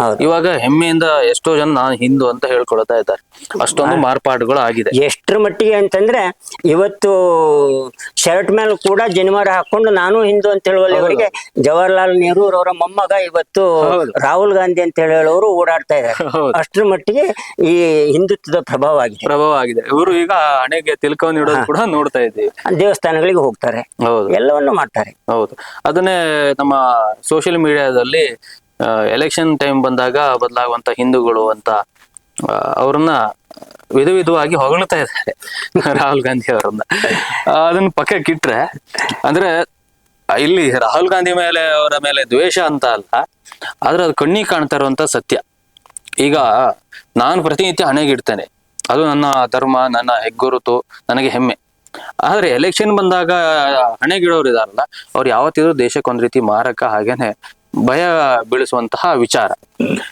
ಹೌದು. ಇವಾಗ ಹೆಮ್ಮೆಯಿಂದ ಎಷ್ಟೋ ಜನ ನಾನು ಹಿಂದೂ ಅಂತ ಹೇಳ್ಕೊಳ್ತಾ ಇದ್ದಾರೆ. ಅಷ್ಟೊಂದು ಮಾರ್ಪಾಡುಗಳು ಆಗಿದೆ. ಎಷ್ಟ್ರ ಮಟ್ಟಿಗೆ ಅಂತಂದ್ರೆ ಇವತ್ತು ಶರ್ಟ್ ಮೇಲೆ ಕೂಡ ಜನಿವಾರ ಹಾಕೊಂಡು ನಾನು ಹಿಂದೂ ಅಂತ ಹೇಳುವಲ್ಲಿವರೆಗೆ ಜವಾಹರ್ಲಾಲ್ ನೆಹರು ಅವರ ಮೊಮ್ಮಗ ಇವತ್ತು ಹೌದು. ರಾಹುಲ್ ಗಾಂಧಿ ಅಂತ ಹೇಳೋರು ಓಡಾಡ್ತಾ ಇದ್ದಾರೆ. ಹೌದು. ಅಷ್ಟ್ರ ಮಟ್ಟಿಗೆ ಈ ಹಿಂದುತ್ವದ ಪ್ರಭಾವ ಆಗಿದೆ. ಇವರು ಈಗ ಹಣೆಗೆ ತಿಲಕವನ್ನು ಇಡೋದು ಕೂಡ ನೋಡ್ತಾ ಇದ್ದೀವಿ. ದೇವಸ್ಥಾನಗಳಿಗೆ ಹೋಗ್ತಾರೆ, ಹೌದು ಎಲ್ಲವನ್ನು ಮಾಡ್ತಾರೆ. ಹೌದು. ಅದನ್ನೇ ನಮ್ಮ ಸೋಷಿಯಲ್ ಮೀಡಿಯಾದಲ್ಲಿ ಎಲೆಕ್ಷನ್ ಟೈಮ್ ಬಂದಾಗ ಬದಲಾಗುವಂತ ಹಿಂದೂಗಳು ಅಂತ ಅವ್ರನ್ನ ವಿಧವಾಗಿ ಹೊಗಳ್ತಾ ಇದ್ದಾರೆ ರಾಹುಲ್ ಗಾಂಧಿ ಅವರನ್ನ. ಅದನ್ನ ಪಕ್ಕಕ್ಕೆ ಇಟ್ರೆ ಅಂದ್ರೆ ಇಲ್ಲಿ ರಾಹುಲ್ ಗಾಂಧಿ ಮೇಲೆ ಅವರ ಮೇಲೆ ದ್ವೇಷ ಅಂತ ಅಲ್ಲ, ಆದ್ರೆ ಅದು ಕಣ್ಣಿಗೆ ಕಾಣ್ತಾ ಇರುವಂತ ಸತ್ಯ. ಈಗ ನಾನು ಪ್ರತಿನಿತ್ಯ ಹಣೆಗಿಡ್ತೇನೆ, ಅದು ನನ್ನ ಧರ್ಮ, ನನ್ನ ಹೆಗ್ಗುರುತು, ನನಗೆ ಹೆಮ್ಮೆ. ಆದ್ರೆ ಎಲೆಕ್ಷನ್ ಬಂದಾಗ ಹಣೆಗಿಡೋರು ಇದಾರಲ್ಲ, ಅವ್ರು ಯಾವತ್ತಿದ್ರು ದೇಶಕ್ಕೊಂದ್ ರೀತಿ ಮಾರಕ, ಹಾಗೇನೆ ಭಯ ಬೀಳಿಸುವಂತಹ ವಿಚಾರ.